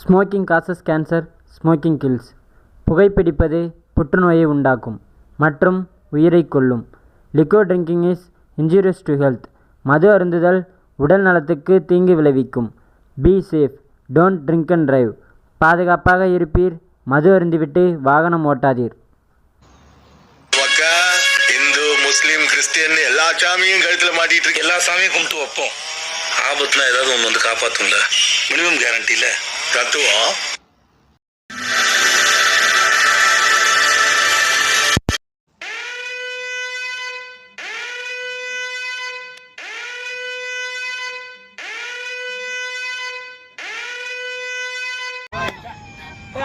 Smoking causes cancer, smoking kills. புகைப்பிடிப்பது புற்றுநோயை உண்டாக்கும் மற்றும் உயிரைக் கொல்லும். Liquor drinking is injurious to health. மது அருந்துதல் உடல் நலத்துக்கு தீங்கு விளைவிக்கும். Be safe, don't drink and drive. பாதுகாப்பாக இருப்பீர், மது அருந்திவிட்டு வாகனம் ஓட்டாதீர். இந்து, முஸ்லீம், கிறிஸ்டியன் எல்லா சாமியும் கழுத்துல மாட்டிட்டு இருக்கு. எல்லா சாமியும் கும்பிட்டு வைப்போம். ஆபத்துனா ஏதாவது ஒன்று வந்து காப்பாற்றும்ல. மினிமம் கேரண்டில தத்துவம்.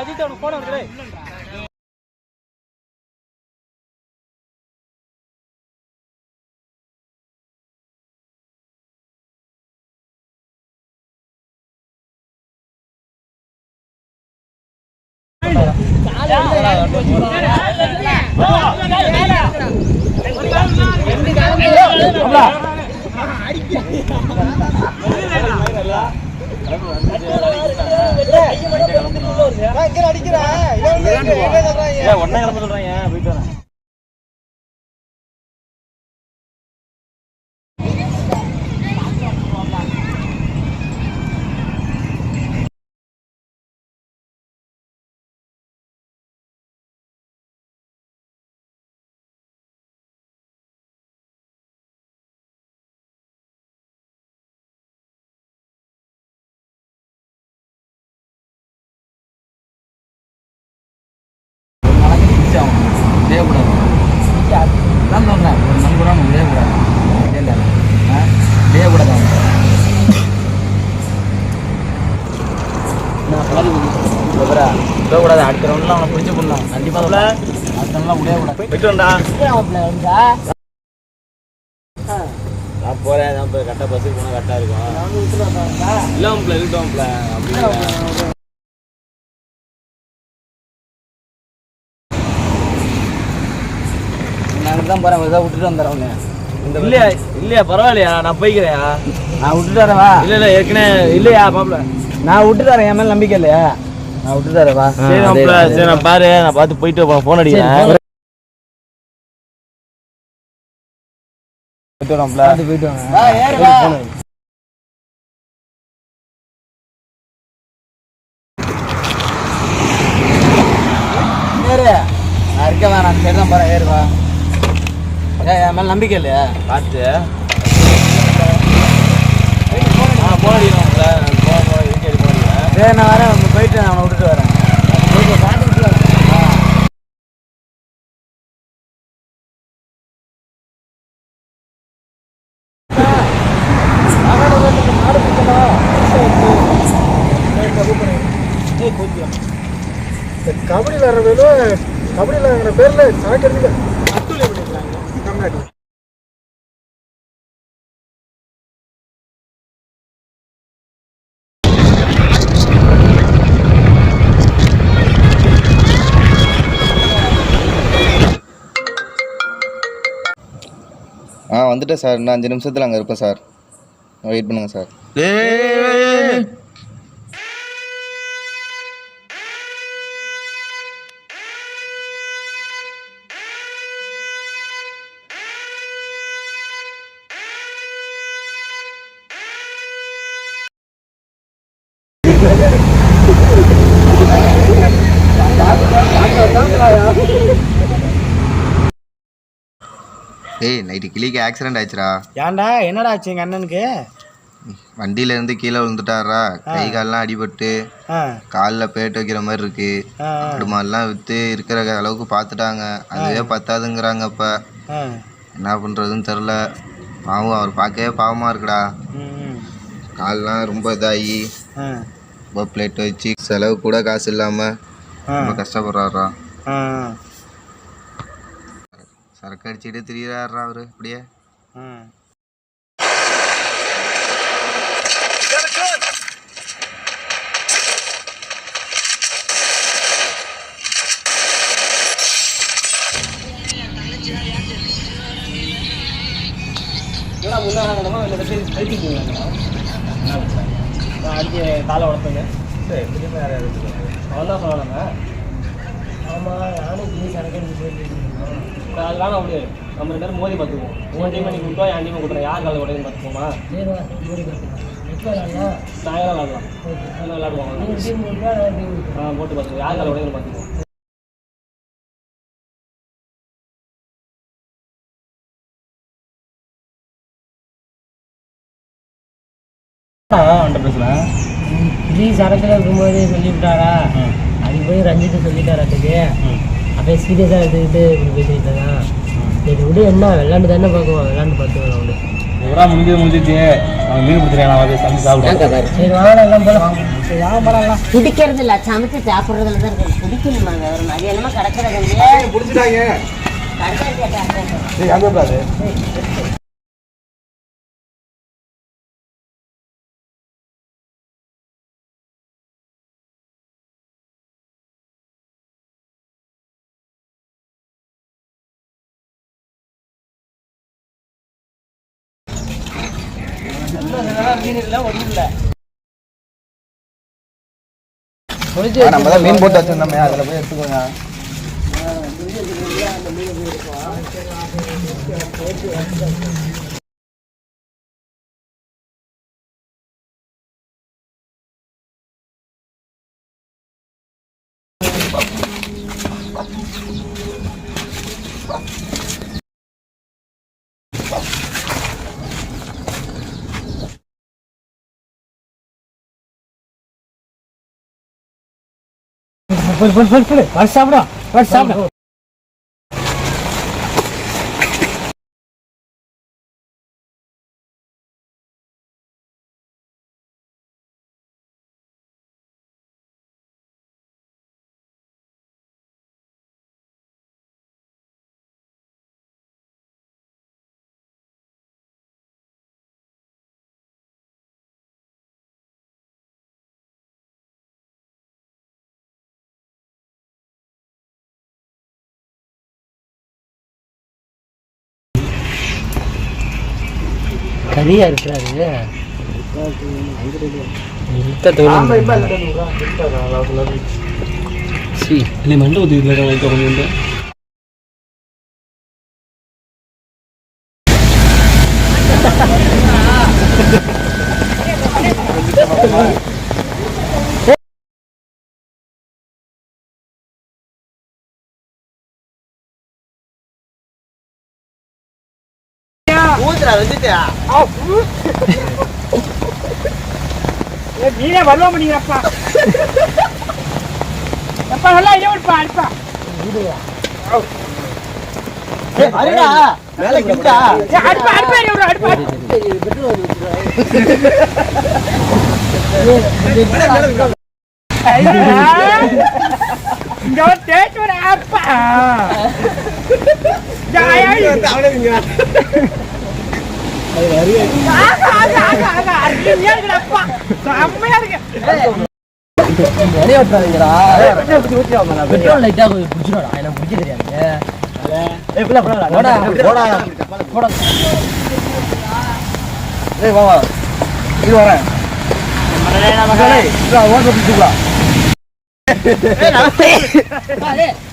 அஜித் அவனுக்கு போன வருது. ஒன்னா கிளம்ப சொல்றாங்க. போயிட்டு வரேன். அடுத்த ரவுண்ட்லாம் அவனை பிடிச்சி பண்ணலாம். கண்டிப்பா அடுத்தலாம் முடியாது. போயிட்டு வந்தா நான் போறேன். நான் போய் கரெக்டாக பஸ்ஸுக்கு போனால் கரெக்டாக இருக்கும். இல்லாமல இருக்கட்டும்ல அப்படி நான் தான் போறேன். இதை விட்டுட்டு வந்துடுறேன். இல்லையா இல்லையா பரவாயில்லையா, நான் போய்க்கிறேன். நான் விட்டுட்டு வரேன். இல்லை இல்லை ஏற்கனவே இல்லையா மாப்பிள்ள, நான் விட்டு தரேன். என் மேலே நம்பிக்கை இல்லையா? நான் விட்டு தரேன். சரி மாப்பிள்ள, சரி நான் பாரு, நான் பார்த்து போயிட்டு ஃபோன் அடிக்கிறேன். போயிட்டு வரேன். போயிட்டு வாங்க. நான் இருக்க வேணாம். சரி தான் போறேன். ஏறுவா. என் மேலே நம்பிக்கை இல்லையா? பார்த்து போன் அடிக்கிறோம்ல. சரி நான் வரேன். போயிட்டு நான் அவனை விட்டுட்டு வரேன். கபடி விளாட்றதுல கபடி விளாடுற பேரில் சாக்கிறதுக்கு அத்துலை பண்ணிக்கிறாங்க தமிழ்நாட்டில். வந்துட்டேன் சார். இன்னும் 5 நிமிஷத்தில் அங்கே இருப்பேன் சார். வெயிட் பண்ணுங்க சார். ஏய், நைட்டு கிளிக்கு ஆக்சிடென்ட் ஆயிடுச்சுரா. ஏன்டா, என்னடா ஆச்சு எங்கள் அண்ணனுக்கு? வண்டியில இருந்து கீழே விழுந்துட்டாரா. கை கால்லாம் அடிபட்டு காலில் பேட்டு வைக்கிற மாதிரி இருக்கு. அப்படி மாதிரிலாம் விற்று இருக்கிற அளவுக்கு பார்த்துட்டாங்க. அதுவே பத்தாதுங்கிறாங்க. இப்போ என்ன பண்ணுறதுன்னு தெரில. பாவம், அவர் பார்க்கவே பாவமாக இருக்குடா. கால்லாம் ரொம்ப இதாகி ரொம்ப பிளேட் வச்சு செலவு கூட காசு இல்லாமல் ரொம்ப கஷ்டப்படுறாரா. சரக்கு அடிச்சுட்டு திரியிறாரா அவரு. அப்படியே அடிச்சு காலை உடம்புங்க. அவன் தான் சொல்லலாங்க. ஆமாம், நானும் ப்ளீஸ் எனக்கு அதெல்லாம் அப்படி நம்ம 2 பேரும் மோதி பார்த்துக்குவோம். உன் டீமை நீ கொடுத்தோம், என் டீமை கொடுத்துறேன். யார் காலையில் உடையன்னு பார்த்துக்கோமா? நான் விளாடலாம். அதில் விளாடுவாங்க. போட்டு பார்த்துக்கோ. யார் காலையில் உடையன்னு பார்த்துக்குவோம். ப்ளீஸ் அரக்கில் இருக்கும்போது சொல்லிவிட்டாரா, அது போய் ரஞ்சித்து சொல்லிட்டாராட்டுக்கு. அப்படியே சீரியஸாக எடுத்துக்கிட்டு இப்படி பேசிக்கிட்டு தான். சரி விடு, என்ன விளாண்டு தானே பார்க்குவோம், விளாண்டு பார்த்துக்கலாம் விடு. முடிஞ்சிச்சு. மீன் பிடிச்சிருக்கேன், சமைச்சு சாப்பிடுவேன். சரி வாங்கலாம், எல்லாம் போகலாம். சரி வாங்கலாம். பிடிக்கிறது இல்லை, சமைச்சு சாப்பிட்றதுல தான் இருக்குது. பிடிக்கணுமாங்க ஒரு அது என்னமோ கிடக்கிறது பிடிச்சிட்டாங்க. கிடக்கிறது. அங்கே கூடாது. மீன் இல்லை, ஒன்றும் இல்லை. நம்ம தான் மீன் போட்டு வச்சிருந்தோமே, அதில் போய் எடுத்துக்கோங்க. சாப்பிடும். கரியா இருக்கிறாரு. மண்டை ஊற்றி கொஞ்சம் நீனே வருவா பண்ணிக்கிறப்பா. எப்பா நல்லா இதே விடுப்பா அடிப்பா. பெட்ரோல் லைட்டா கொஞ்சம் பிடிச்சிடா, எனக்கு பிடிக்க தெரியாது.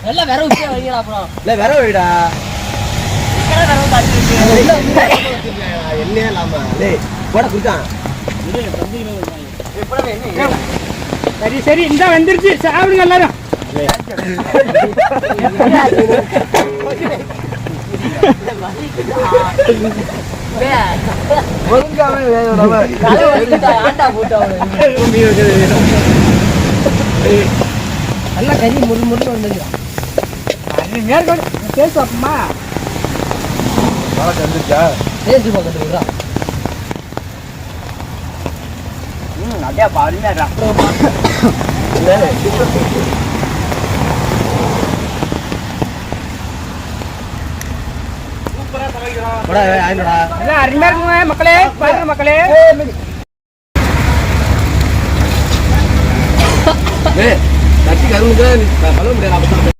நல்லா வேற வைக்கிறா, அப்புறம் வேற வைடா என்ன இல்லாம போட குடிச்சான். சரி சரி, இந்த வந்துருச்சு, சாப்பிடுங்க எல்லாரும். நல்லா கறி முரு முருன்னு வந்துருக்கா. மேற்கொண்டு பேசுவாப்பமா பேசி பார்க்கறதுக்குறா. அப்படியே பாருங்க. அருமையா இருக்குங்க மக்களே, பாருங்க மக்களே. கட்சி கரும்புக்கு சொல்ல முடியாது.